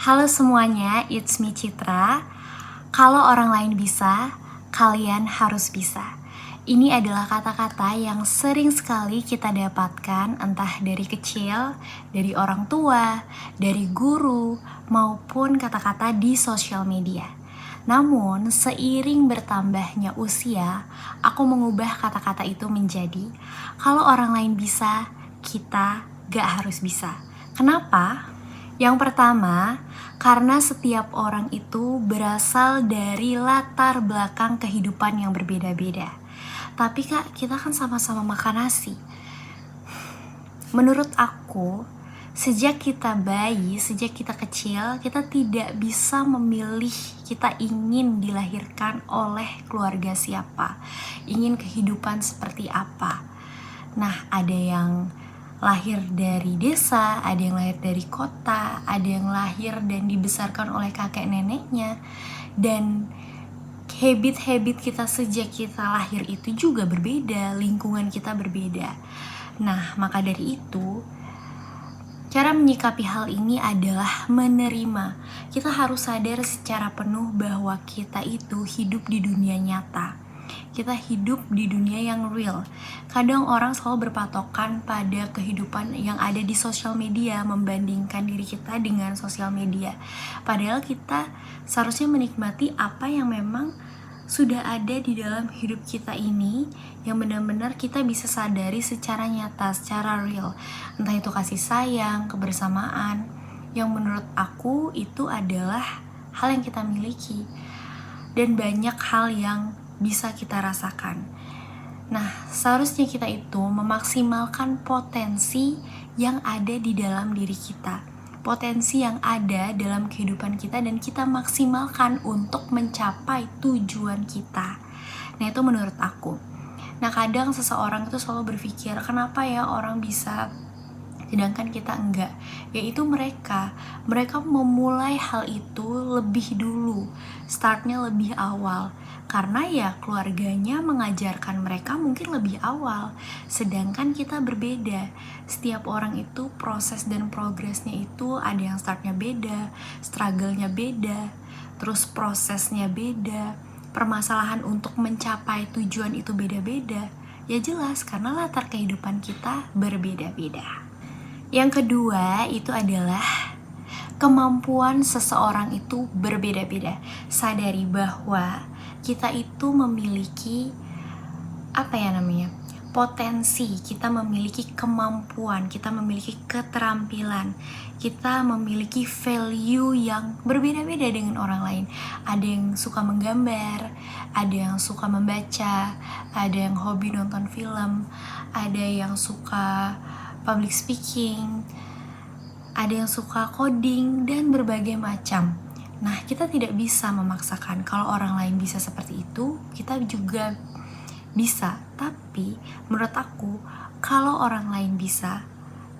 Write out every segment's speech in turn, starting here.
Halo semuanya, it's me Citra. Kalau orang lain bisa, kalian harus bisa. Ini adalah kata-kata yang sering sekali kita dapatkan entah dari kecil, dari orang tua, dari guru, maupun kata-kata di sosial media. Namun, seiring bertambahnya usia, aku mengubah kata-kata itu menjadi kalau orang lain bisa, kita gak harus bisa. Kenapa? Yang pertama, karena setiap orang itu berasal dari latar belakang kehidupan yang berbeda-beda. Tapi kak, kita kan sama-sama makan nasi. Menurut aku, sejak kita bayi, sejak kita kecil, kita tidak bisa memilih kita ingin dilahirkan oleh keluarga siapa, ingin kehidupan seperti apa. Nah, ada yang lahir dari desa, ada yang lahir dari kota, ada yang lahir dan dibesarkan oleh kakek neneknya, dan habit-habit kita sejak kita lahir itu juga berbeda, lingkungan kita berbeda. Nah, maka dari itu, cara menyikapi hal ini adalah menerima. Kita harus sadar secara penuh bahwa kita itu hidup di dunia nyata. Kita hidup di dunia yang real. Kadang orang selalu berpatokan pada kehidupan yang ada di sosial media, membandingkan diri kita dengan sosial media. Padahal kita seharusnya menikmati apa yang memang sudah ada di dalam hidup kita ini, yang benar-benar kita bisa sadari secara nyata, secara real. Entah itu kasih sayang, kebersamaan, yang menurut aku itu adalah hal yang kita miliki. Dan banyak hal yang bisa kita rasakan. Nah, seharusnya kita itu memaksimalkan potensi yang ada di dalam diri kita, potensi yang ada dalam kehidupan kita, dan kita maksimalkan untuk mencapai tujuan kita. Nah, itu menurut aku. Nah, kadang seseorang itu selalu berpikir, kenapa ya orang bisa sedangkan kita enggak? Yaitu mereka memulai hal itu lebih dulu, startnya lebih awal, karena ya keluarganya mengajarkan mereka mungkin lebih awal. Sedangkan kita berbeda. Setiap orang itu proses dan progresnya itu ada yang startnya beda, struggle-nya beda, terus prosesnya beda, permasalahan untuk mencapai tujuan itu beda-beda. Ya jelas, karena latar kehidupan kita berbeda-beda. Yang kedua itu adalah kemampuan seseorang itu berbeda-beda. Sadari bahwa kita itu memiliki potensi, kita memiliki kemampuan, kita memiliki keterampilan, kita memiliki value yang berbeda-beda dengan orang lain. Ada yang suka menggambar, ada yang suka membaca, ada yang hobi nonton film, ada yang suka public speaking, ada yang suka coding, dan berbagai macam. Nah, kita tidak bisa memaksakan. Kalau orang lain bisa seperti itu, kita juga bisa. Tapi menurut aku, kalau orang lain bisa,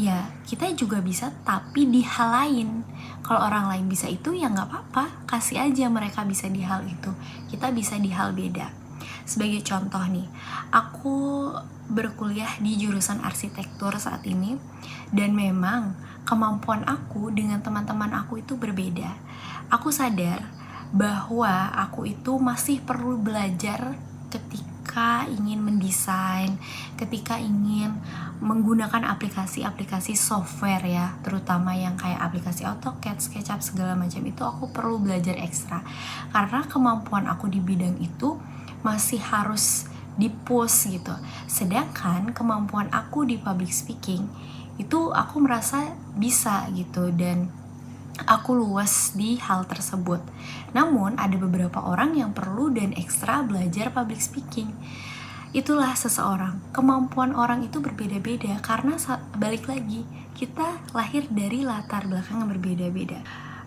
ya kita juga bisa, tapi di hal lain. Kalau orang lain bisa itu, ya gak apa-apa, kasih aja mereka bisa di hal itu, kita bisa di hal beda. Sebagai contoh nih, aku berkuliah di jurusan arsitektur saat ini, dan memang kemampuan aku dengan teman-teman aku itu berbeda. Aku sadar bahwa aku itu masih perlu belajar ketika ingin mendesain, ketika ingin menggunakan aplikasi-aplikasi software ya, terutama yang kayak aplikasi AutoCAD, SketchUp, segala macam itu aku perlu belajar ekstra. Karena kemampuan aku di bidang itu masih harus di-push gitu. Sedangkan kemampuan aku di public speaking itu aku merasa bisa gitu, dan aku luas di hal tersebut. Namun ada beberapa orang yang perlu dan ekstra belajar public speaking. Itulah seseorang. Kemampuan orang itu berbeda-beda karena balik lagi, kita lahir dari latar belakang yang berbeda-beda.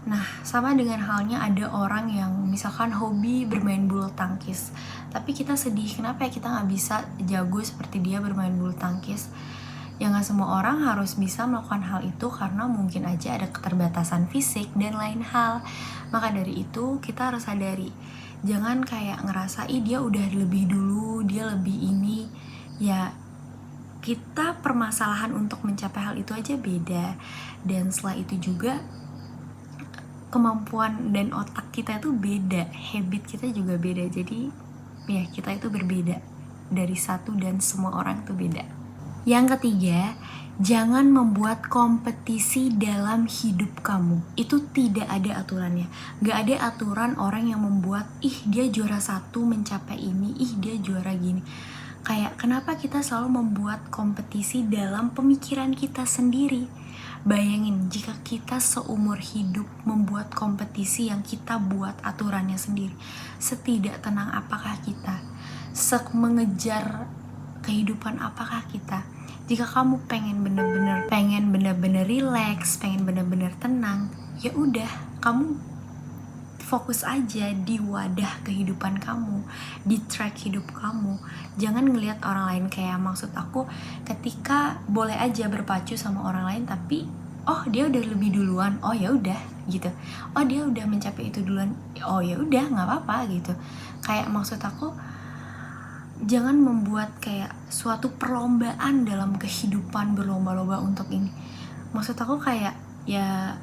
Nah, sama dengan halnya ada orang yang misalkan hobi bermain bulu tangkis, tapi kita sedih, kenapa ya kita gak bisa jago seperti dia bermain bulu tangkis? Ya gak semua orang harus bisa melakukan hal itu, karena mungkin aja ada keterbatasan fisik dan lain hal. Maka dari itu kita harus sadari, jangan kayak ngerasa dia udah lebih dulu, dia lebih ini. Ya kita permasalahan untuk mencapai hal itu aja beda. Dan setelah itu juga kemampuan dan otak kita itu beda, habit kita juga beda. Jadi ya kita itu berbeda dari satu dan semua orang itu beda. Yang ketiga, jangan membuat kompetisi dalam hidup kamu. Itu tidak ada aturannya. Gak ada aturan orang yang membuat, ih dia juara 1 mencapai ini, ih dia juara gini. Kayak kenapa kita selalu membuat kompetisi dalam pemikiran kita sendiri. Bayangin jika kita seumur hidup membuat kompetisi yang kita buat aturannya sendiri. Setidak tenang apakah kita? Mengejar kehidupan apakah kita? Jika kamu pengen bener-bener relax, pengen bener-bener tenang, ya udah kamu fokus aja di wadah kehidupan kamu, di track hidup kamu. Jangan ngelihat orang lain. Kayak maksud aku, ketika boleh aja berpacu sama orang lain, tapi oh dia udah lebih duluan, oh ya udah gitu. Oh dia udah mencapai itu duluan, oh ya udah nggak apa-apa gitu. Kayak maksud aku, jangan membuat kayak suatu perlombaan dalam kehidupan, berlomba-lomba untuk ini. Maksud aku kayak ya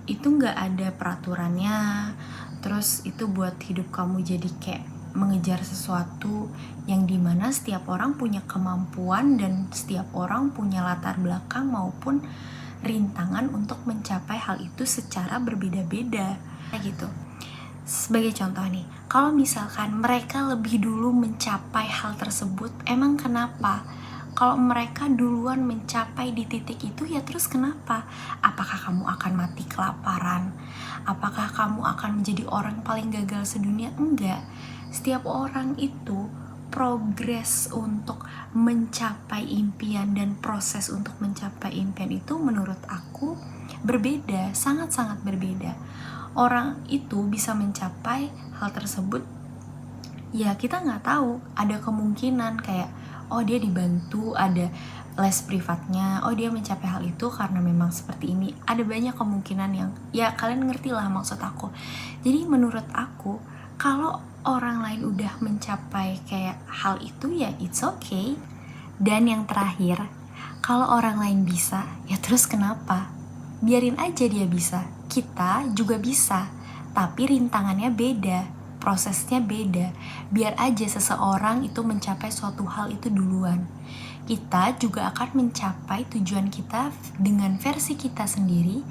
itu nggak ada peraturannya, terus itu buat hidup kamu jadi kayak mengejar sesuatu yang dimana setiap orang punya kemampuan dan setiap orang punya latar belakang maupun rintangan untuk mencapai hal itu secara berbeda-beda gitu. Sebagai contoh nih, kalau misalkan mereka lebih dulu mencapai hal tersebut, emang kenapa? Kalau mereka duluan mencapai di titik itu, ya terus kenapa? Apakah kamu akan mati kelaparan? Apakah kamu akan menjadi orang paling gagal sedunia? Enggak. Setiap orang itu progres untuk mencapai impian dan proses untuk mencapai impian itu menurut aku berbeda, sangat-sangat berbeda. Orang itu bisa mencapai hal tersebut, ya kita nggak tahu, ada kemungkinan kayak oh dia dibantu, ada les privatnya, oh dia mencapai hal itu karena memang seperti ini. Ada banyak kemungkinan yang ya kalian ngerti lah maksud aku. Jadi menurut aku, kalau orang lain udah mencapai kayak hal itu, ya it's okay. Dan yang terakhir, kalau orang lain bisa, ya terus kenapa? Biarin aja dia bisa, kita juga bisa, tapi rintangannya beda, prosesnya beda. Biar aja seseorang itu mencapai suatu hal itu duluan. Kita juga akan mencapai tujuan kita dengan versi kita sendiri,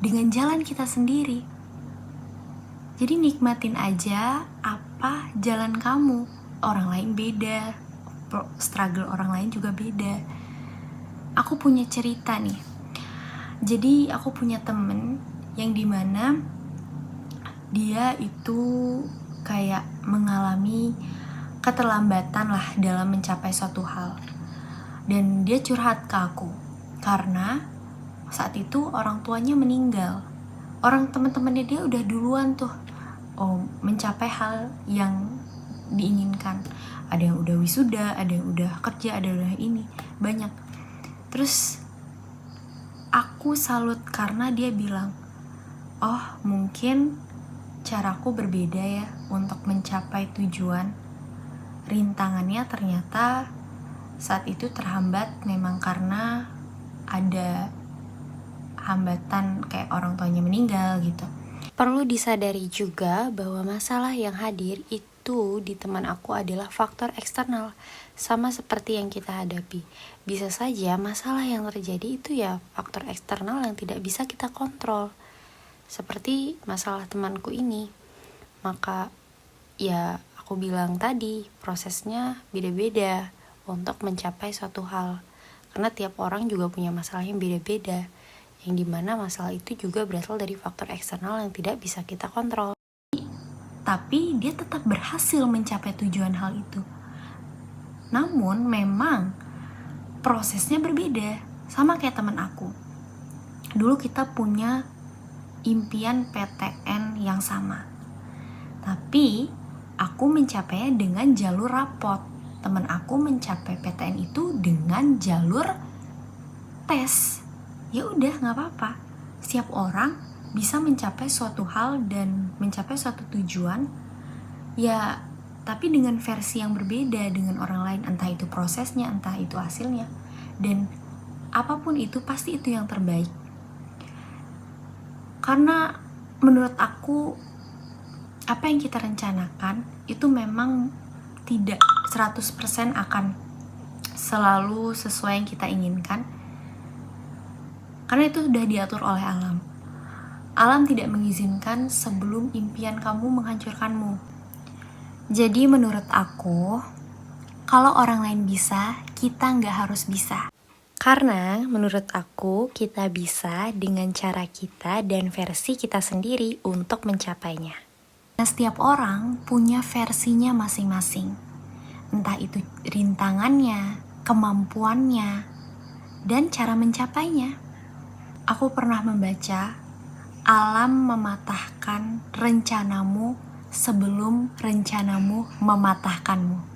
dengan jalan kita sendiri. Jadi nikmatin aja apa jalan kamu. Orang lain beda, struggle orang lain juga beda. Aku punya cerita nih. Jadi aku punya temen yang dimana dia itu kayak mengalami keterlambatan lah dalam mencapai suatu hal. Dan dia curhat ke aku karena saat itu orang tuanya meninggal. Orang teman-temannya dia udah duluan tuh mencapai hal yang diinginkan. Ada yang udah wisuda, ada yang udah kerja, ada yang udah ini, banyak. Terus aku salut karena dia bilang, oh mungkin caraku berbeda ya untuk mencapai tujuan. Rintangannya ternyata saat itu terhambat memang karena ada hambatan kayak orang tuanya meninggal gitu. Perlu disadari juga bahwa masalah yang hadir itu di teman aku adalah faktor eksternal, sama seperti yang kita hadapi. Bisa saja masalah yang terjadi itu ya faktor eksternal yang tidak bisa kita kontrol. Seperti masalah temanku ini. Maka ya aku bilang tadi, prosesnya beda-beda untuk mencapai suatu hal. Karena tiap orang juga punya masalah yang beda-beda, yang dimana masalah itu juga berasal dari faktor eksternal yang tidak bisa kita kontrol. Tapi dia tetap berhasil mencapai tujuan hal itu. Namun memang prosesnya berbeda. Sama kayak teman aku. Dulu kita punya impian PTN yang sama. Tapi aku mencapainya dengan jalur rapot. Teman aku mencapai PTN itu dengan jalur tes. Ya udah nggak apa-apa. Setiap orang bisa mencapai suatu hal dan mencapai suatu tujuan. Ya, tapi dengan versi yang berbeda dengan orang lain. Entah itu prosesnya, entah itu hasilnya. Dan apapun itu pasti itu yang terbaik. Karena menurut aku apa yang kita rencanakan itu memang tidak 100% akan selalu sesuai yang kita inginkan, karena itu sudah diatur oleh alam. Alam tidak mengizinkan sebelum impian kamu menghancurkanmu. Jadi menurut aku, kalau orang lain bisa, kita nggak harus bisa. Karena menurut aku, kita bisa dengan cara kita dan versi kita sendiri untuk mencapainya. Nah, setiap orang punya versinya masing-masing. Entah itu rintangannya, kemampuannya, dan cara mencapainya. Aku pernah membaca, alam mematahkan rencanamu sebelum rencanamu mematahkanmu.